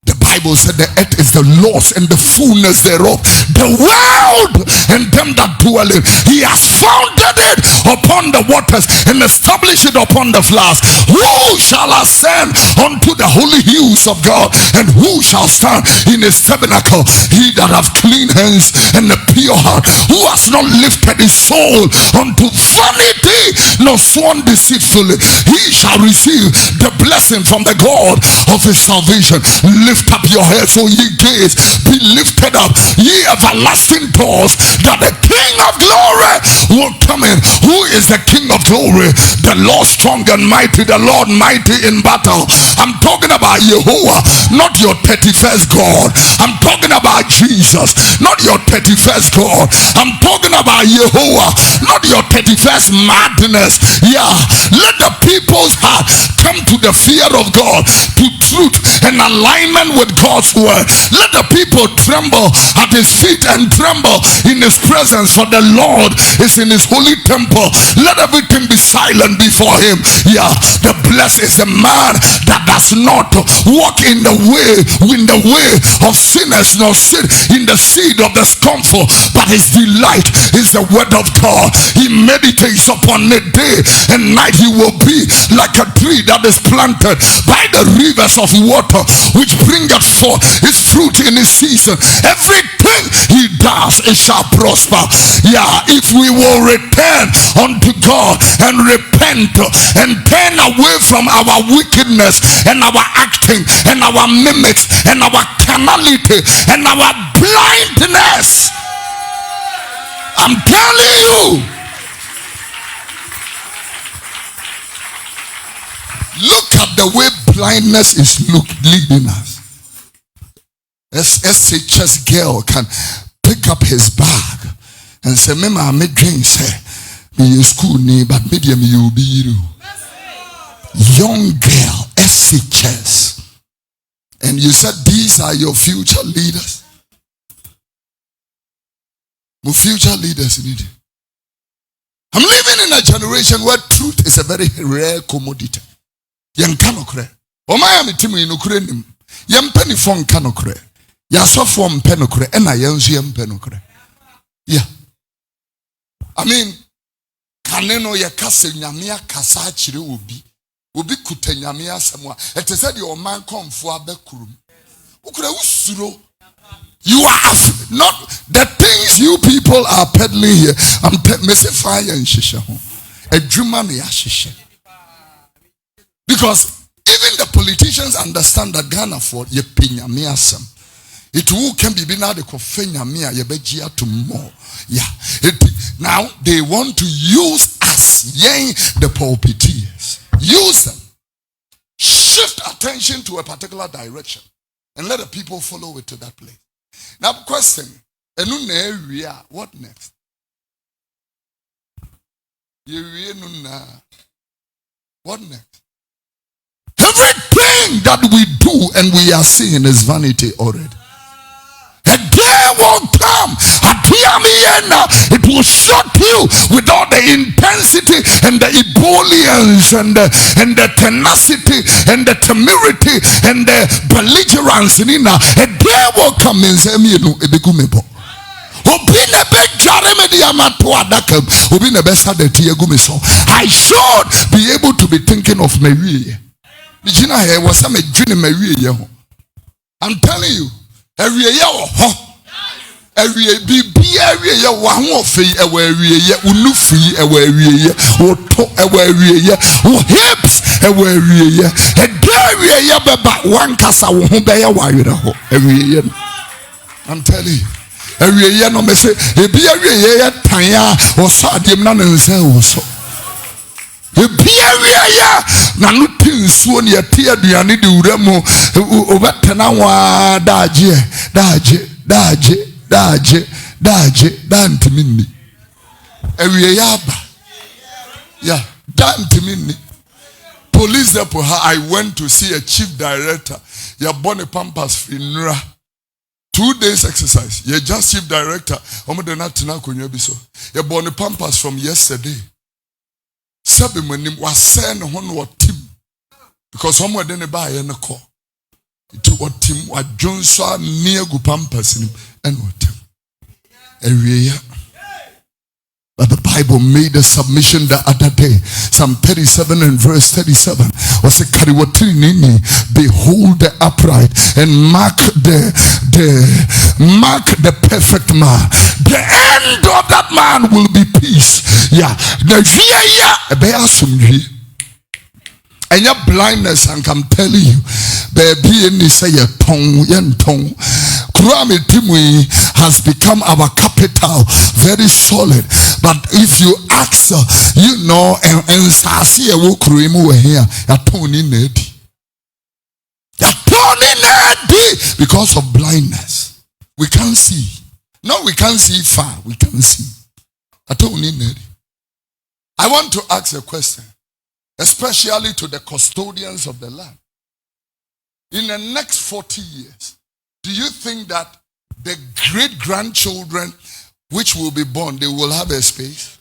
The Bible said the earth is the Lord's and the fullness thereof, the world and them that dwell in. He has founded it upon the waters and establish it upon the floods. Who shall ascend unto the holy hills of God, and who shall stand in his tabernacle? He that hath clean hands and a pure heart, who has not lifted his soul unto vanity, nor sworn deceitfully, he shall receive the blessing from the God of his salvation. Lift up your heads, O ye gates, be lifted up, ye everlasting doors, that the King of glory will come in. Who is the King of glory? The Lord strong and mighty, the Lord mighty in battle. I'm talking about Jehovah, not your 31st God. I'm talking about Jesus, not your 31st God. I'm talking about Jehovah, not your 31st madness. Yeah, let the people's heart come to the fear of God, to truth and alignment with God's word. Let the people tremble at his feet and tremble in his presence, for the Lord is in his holy temple. Let everything be silent before him. Yeah, the blessed is a man that does not walk in the way of sinners, nor sit in the seat of the scornful, but his delight is the word of God. He meditates upon it day and night. He will be like a tree that is planted by the rivers of water, which bringeth forth his fruit in his season. Everything he does, it shall prosper. Yeah, if we will return unto God and repent and turn away from our wickedness and our acting and our mimics and our carnality and our blindness, I'm telling you, look at the way blindness is leading us. SHS girl can pick up his bag and say, "Mama, me dream say me school ni, but medium you be you." Young girl, SHS, and you said these are your future leaders. My future leaders need. I'm living in a generation where truth is a very rare commodity. Young canokre. Omaya mitimu inukre nim. Yem penny phone canokre. Yaso form penokre. Ena yenzu yem penokre. Yeah. I mean, kaneno ya kase nyamia kasa chire ubi. Ubi kute nyamia samwa. Ete said your man come for a bekurum. Ukre usuro. You are not the things you people are peddling here. I'm missing fire and shisha. A dreamer ya shisha. Because even the politicians understand that Ghana for ye pinyamia sam. It will can be now the kofenya mia ye bejia to more. Yeah. Now they want to use us, yea, the pulpiteers. Use them. Shift attention to a particular direction and let the people follow it to that place. Now, question: what next? What next? Everything that we do and we are seeing is vanity already. A day will come, it will shock you with all the intensity and the ebullience and the tenacity and the temerity and the belligerence. A day will come and say, I should be able to be thinking of Mary. I'm telling you, every year, every year, one more fee, every year, unufi, every year, or to every year, or hips, every year, a day, year, but one casa won't be a while every year. I'm telling you, every year, no message, every year, Tanya, or Sadim, none and say also. Na nutin suo ne yatia duane de uramo obetena wa daje dantimi ewie yaba yeah dantimi police depot. I went to see a chief director. Ya born a pampas finra 2 days exercise. You just chief director omo de na tena konwa bi so. Ya born a pampas from yesterday. Sabi manim was send on what team because someone didn't buy any call. It what team what Johnson near Gupampas and what team. But the Bible Bible made a submission the other day. Psalm 37 and verse 37. Behold the upright and mark the perfect man. The end of that man will be peace. Yeah. And your blindness, and I'm telling you, baby, and they say your tongue, Kurame Timwe has become our capital, very solid. But if you ask, you know, and Sasi Wukurimu here, you're turning nerdy. You're turning nerdy because of blindness. We can't see. No, we can't see far. We can't see. You're turning nerdy. I want to ask a question, especially to the custodians of the land. In the next 40 years, do you think that the great-grandchildren which will be born, they will have a space?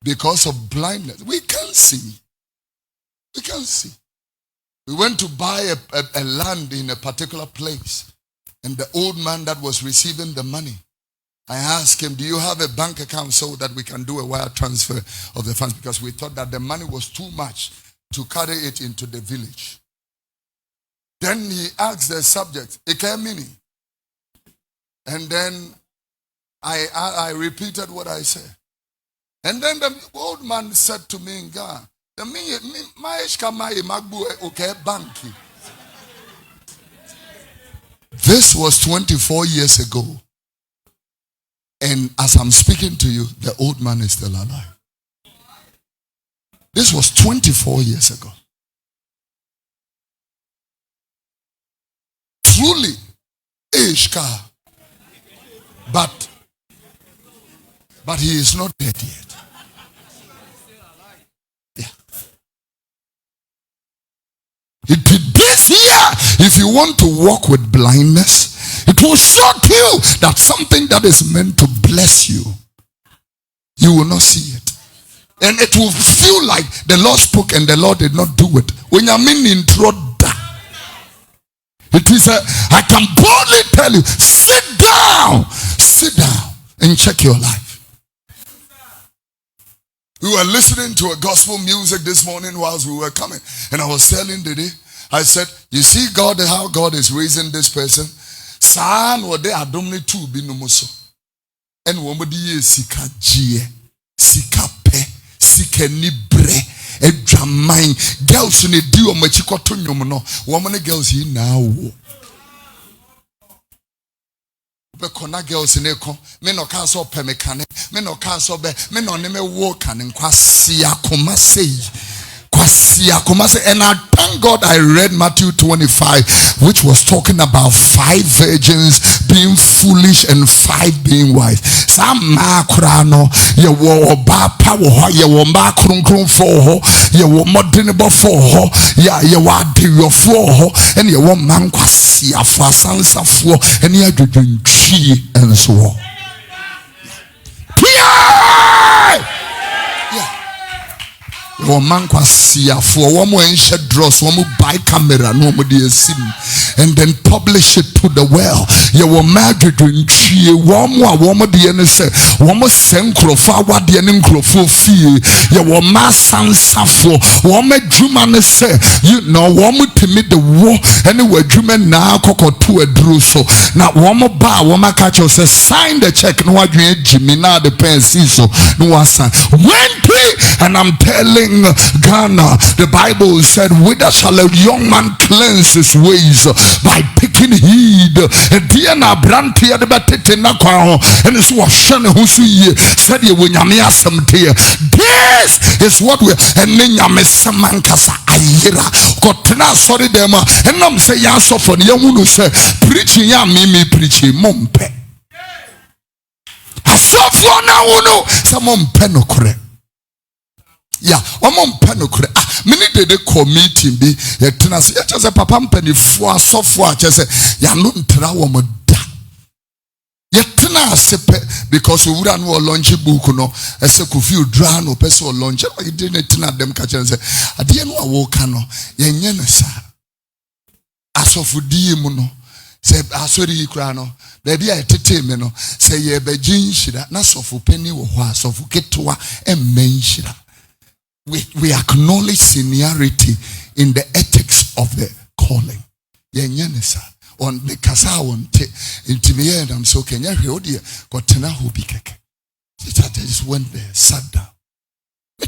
Because of blindness. We can't see. We can't see. We went to buy a land in a particular place, and the old man that was receiving the money, I asked him, do you have a bank account so that we can do a wire transfer of the funds? Because we thought that the money was too much to carry it into the village. Then he asked the subject, Ekemini. And then I repeated what I said. And then the old man said to me in Ghana, this was 24 years ago. And as I'm speaking to you, the old man is still alive. This was 24 years ago. Truly, Ishka. But he is not dead yet. Yeah. This year, if you want to walk with blindness, it will shock you that something that is meant to bless you, you will not see it. And it will feel like the Lord spoke and the Lord did not do it. When you mean intro, it is I can boldly tell you, sit down and check your life. We were listening to a gospel music this morning whilst we were coming, and I was telling Dede, I said, you see God, how God is raising this person. San wo de adomne tu bi no muso. En wo mo de sika gie, sika pe, sika ni bre, edwaman. Girls ne di o machi kwato nwom no. Wo mo ne girls yi na wo. Be kona girls ne ko, me no ka so pe me kane, me no ka so be, me no ne me wo kane kwase akoma sei. And I thank God I read Matthew 25, which was talking about 5 virgins being foolish and 5 being wise. Some makrano, ye wo ba power, ye wo ma krunkrum for, ye wo modernable for, ye wa de your for, and ye wo man kwasi afwa sansa for, and ye do tree and so on. Man for one more dross, one more buy camera, no more and then publish it to the world. You were married in tree, one more DNS, one more sencro for what the encro fee. You were mass and suffer, one more Juman say, you know, one more to meet the war, anyway, Juman now cocoa to a druso. Now, one more bar, one more catcher says, sign the check, no, what you Jimmy now the pen so no one sign. And I'm telling Ghana, the Bible said, whither shall a young man cleanse his ways? By picking heed. And Diana Brantia the Batetina and it's what Shana Husi said you when Yamia some tear. This is what we and then Yamesamankasa Ayera got sorry them and I'm saying yes for Yamu say preaching Yamimi preaching Mompe. I saw for now someone penocre. Yeah, Oman penokre. Many de committee be tenants. Just a papa penny for software. Just ya no ntra wo mo da. Yetena sepe because we wouldn't know launch book no. Ese Kofi Oduro no person launch. We didn't tena them catch and say adie no awoka no. Yenye no sa. Asofudie mu no. Say asori krano baby I tete me no say ye begin shira na sofu penny wo ho sofu ketwa emmen shira. We acknowledge seniority in the ethics of the calling. Yenyenesa on the kasa wonte intimiye and I'm so Kenya hwe got tena ho bi keke. I just went there, sat down.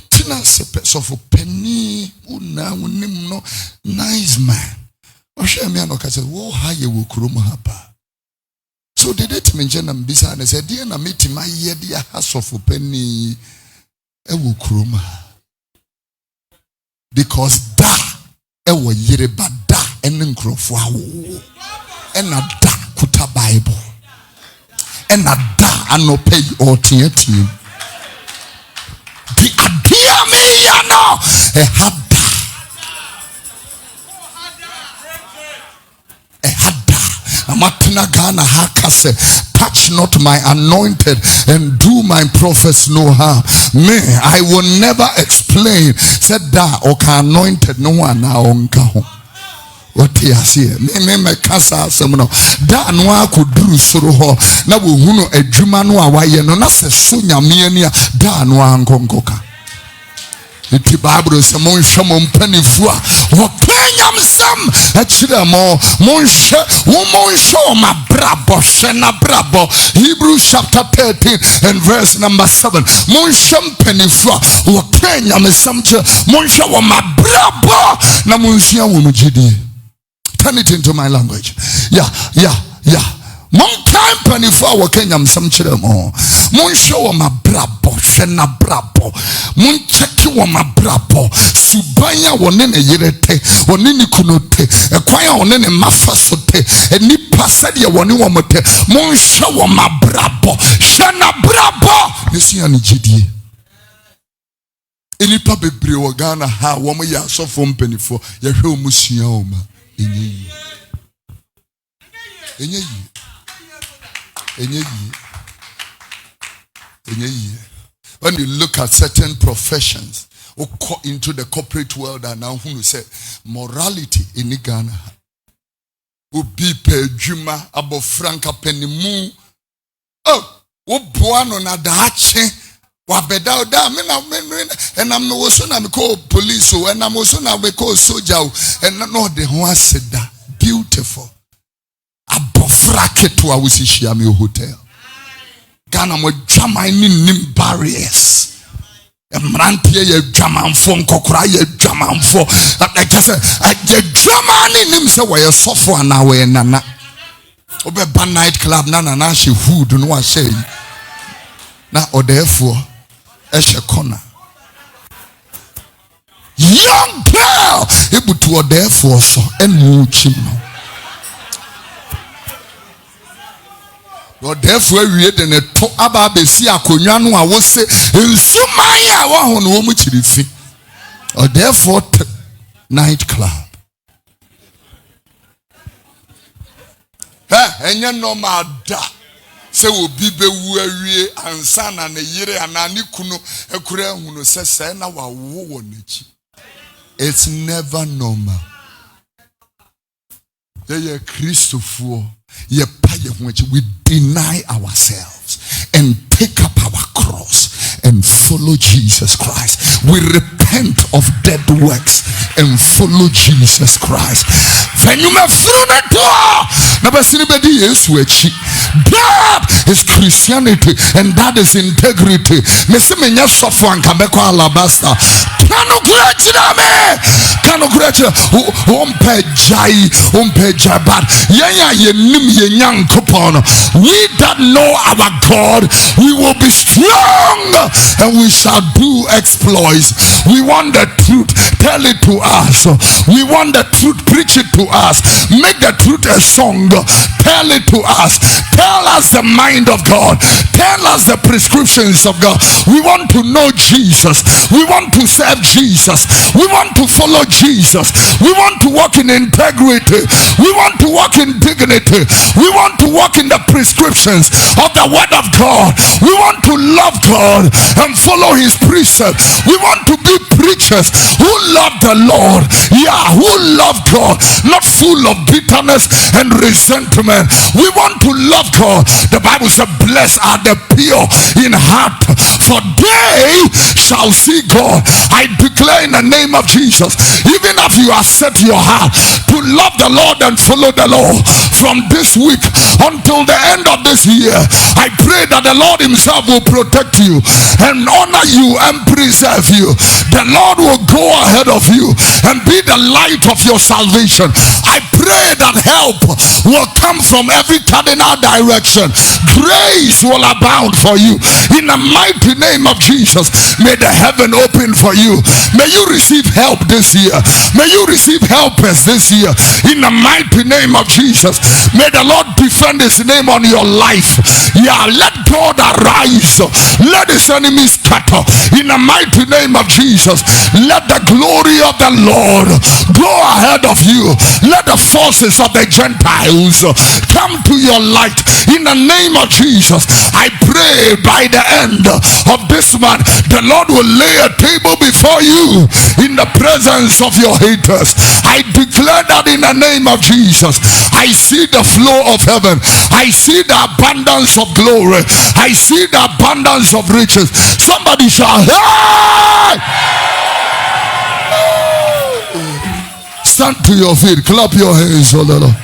Tina sofu penny una unim no nice man. So they did me and bisa and said, dear, na meet my year, dear, has of penny a wukruma. Because da a wa yere bada and nkrofu and a da kuta Bible and a da ano pay or team. The idea me ya no a had Matina Ghana Hakase, touch not my anointed and do my prophets no harm. Me, I will never explain. Said da oka anointed no one now onka. What he has here? Me kasa semuno. Da no could do suru ho. Na wo hunu edwuma no awaye no na se so nyame da no ankonkoka. The Bible says, "Mon shamon penifua, wakanyam sam achira mo mon show my brabo shena brabo." Hebrews chapter 13 and verse number 7. Mon sham penifua, wakanyam sam che mon show my brabo na mon shia wo mujidi. Turn it into my language. Yeah. Mon time penifua wakanyam sam chira mo. Mon show my brabo shena brabo. Mon cheki wa mabrabo subanya wonene yerete wonene kunote ekwanya wonene mafasote eni pasade woni womote monsha wa mabrabo shana brabo yesu ani gidie eni pa bebre wo Ghana ha wo mo ya sofo mpanifo ye hwe omusua oma enyeyi when you look at certain professions who into the corporate world and now who say morality in Ghana who be per juma abo franca penimu wo boano na dache wa beda da me na and I'm no so na me call police and I'm also na me call soldier and no the ho aseda beautiful abo fraketo a wosihia me hotel Ghana mo German nim barriers. Mrantie ye German fo nkokora ye German fo. I just say German nim say we sofo ana we nana. Obeba night club na she food no wa say. Na odefo e she corner. Young girl ebutu odefo so enu chim no. Therefore, we had a talk about the sea. Akonyano a was say in Sumaya wa no mu chirifi. Or therefore night club. Enya normal da. Se obi be wu awie ansa na ne yire anani kunu ekura hunu se na wa wo wo nachi. It's never normal. Ye Christopher we deny ourselves and take up our cross and follow Jesus Christ. We repent of dead works and follow Jesus Christ. That is Christianity and that is integrity. We that know our God, we will be strong and we shall do exploits. We want the truth, tell it to us. We want the truth, preach it to us. Make the truth a song, tell it to us. Tell us the mind of God, tell us the prescriptions of God. We want to know Jesus, we want to serve Jesus, we want to follow Jesus, we want to walk in integrity, we want to walk in dignity, we want to walk in the prescriptions of the word of God. We want to love God and follow his precepts. We want to be preachers who love the Lord. Yeah, who love God, not full of bitterness and resentment. We want to love God. The Bible says, blessed are the pure in heart, for they shall see God. I declare in the name of Jesus, even if you have set your heart to love the Lord and follow the Lord, from this week until the end of this year, I pray that the Lord himself will protect you and honor you and preserve you. The Lord will go ahead of you and be the light of your salvation. I pray that help will come from every cardinal direction. Grace will abound for you in the mighty name of Jesus. May the heaven open for you. May you receive help this year. May you receive helpers this year in the mighty name of Jesus. May the Lord defend his name on your life. Yeah, let God arise. Let his enemies scatter in the mighty name of Jesus. Let the glory of the Lord go ahead of you. Let the forces of the Gentiles come to your light in the name of Jesus. I pray by the end of this month, the Lord will lay a table before you in the presence of your haters. I declare that in the name of Jesus. I see the flow of heaven. I see the abundance of glory. I see the abundance of riches. Somebody shout, hey! Stand to your feet. Clap your hands, oh Lord.